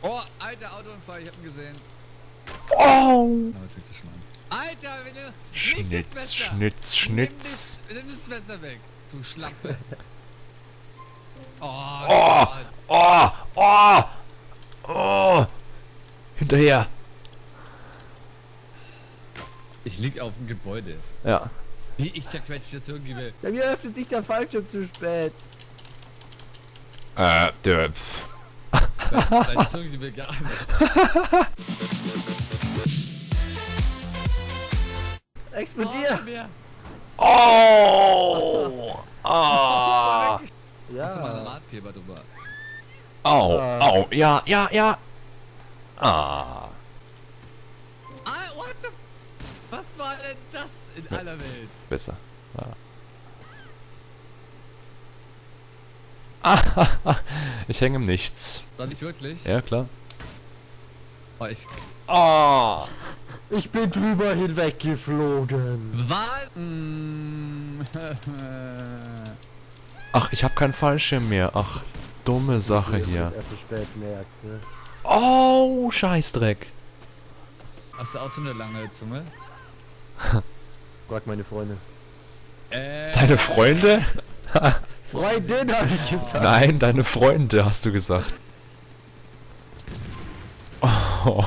Oh, alter Autounfall, ich hab ihn gesehen. Oh! Aber fängt das schon an. Alter, wenn du... Schnitz, Schnitz, Schnitz. Nimm das Messer weg, du Schlampe. Oh, Oh! Gott. Oh! Oh! Oh! Hinterher. Ich lieg auf dem Gebäude. Ja. Wie ich zerquetscht jetzt irgendwie. Bei mir öffnet sich der Fallschirm zu spät. Der... Deine Zunge, die will gar nicht. Explodier! Oh! Ah! Mach doch mal einen Ja. Ratgeber drüber. Au! Au! Ja, ja, ja! Ah! Ah, what the... Was war denn das in aller Welt? Besser. Ja. Ah, ich hänge im Nichts. Soll ich wirklich? Ja, klar. Oh, ich... Oh! Ich bin drüber hinweggeflogen. Was? Ach, ich habe keinen Fallschirm mehr. Ach, dumme Sache Das hier. erst so spät merkt, ne? Oh, Scheißdreck. Hast du auch so eine lange Zunge? Frag meine Freunde. Deine Freunde? Freundin, hab ich gesagt. Nein, deine Freunde, hast du gesagt. Oh.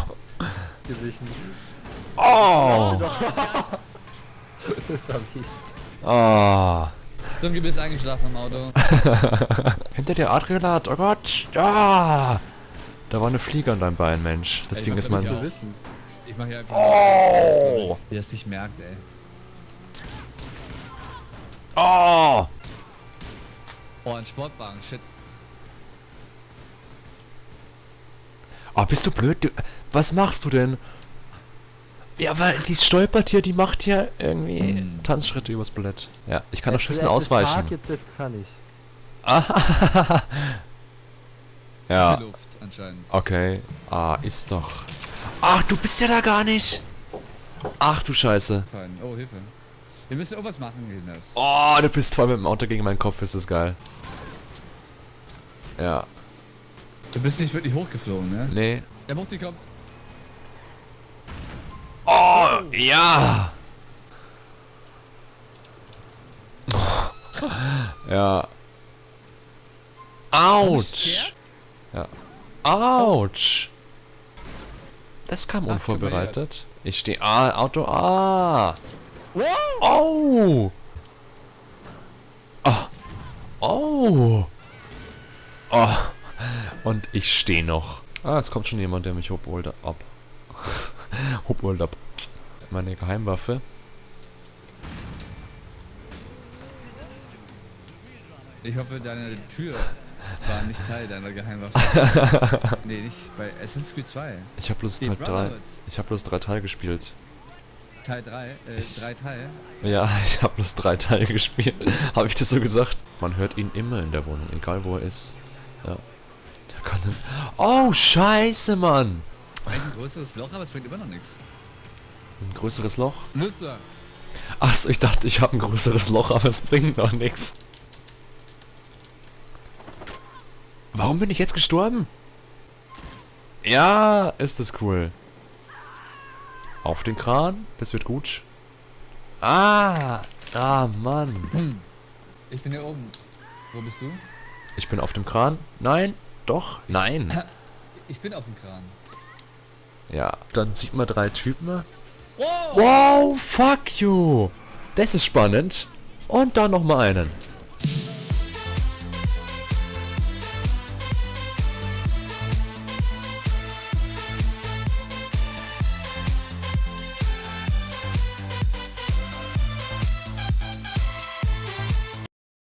Gewichen. Oh. Das hab ich. Oh. Dunkel bist eingeschlafen im Auto. Hinter dir Adrenat, oh Gott. Ah. Da war eine Fliege an deinem Bein, Mensch. Deswegen Ey, ist mach mein... ich auch. Wissen. Ich mach hier einfach Oh. wie er es nicht merkt, ey. Oh. Oh, ein Sportwagen, shit. Oh, bist du blöd? Du, was machst du denn? Ja, weil die stolpert hier, die macht hier irgendwie Tanzschritte übers Ballett. Ja, ich kann nach Schüssen ausweichen. Jetzt kann ich. Ah. Ja, Viel Luft, anscheinend. okay. Ah, ist doch. Ach, du bist ja da gar nicht. Ach du Scheiße. Fein. Oh, Hilfe. Wir müssen irgendwas machen, Hindes. Oh, du bist voll mit dem Auto gegen meinen Kopf, ist das geil. Ja. Du bist nicht wirklich hochgeflogen, ne? Nee. Der Mutti kommt. Oh, ja. Ja. Autsch. Ja. Autsch. Das kam Ach, unvorbereitet. Ich stehe. Ah, Auto. Ah. Wow! Oh. Oh. Oh. Oh. Und ich stehe noch. Ah, es kommt schon jemand, der mich hochholt ab. Hochholt ab. Meine Geheimwaffe. Ich hoffe, deine Tür war nicht Teil deiner Geheimwaffe. Nee, nicht bei Assassin's Creed 2. Ich habe bloß Die Teil 3. Brotherhood. Ich habe bloß 3 Teile gespielt. Teil 3, Ich- 3 Teil. Ja, ich habe bloß 3 Teile gespielt. Habe ich das so gesagt? Man hört ihn immer in der Wohnung, egal wo er ist. Ja. Der kann. Oh, Scheiße, Mann! Eigentlich ein größeres Loch, aber es bringt immer noch nichts. Ein größeres Loch? Nutzer. Achso, ich dachte, ich habe ein größeres Loch, aber es bringt noch nichts. Warum bin ich jetzt gestorben? Ja, ist das cool. Auf den Kran, das wird gut. Ah, Mann. Ich bin hier oben. Wo bist du? Ich bin auf dem Kran. Nein, doch, nein. Ich bin auf dem Kran. Ja, dann sieht man 3 Typen. Wow! Wow, fuck you. Das ist spannend. Und dann noch mal einen.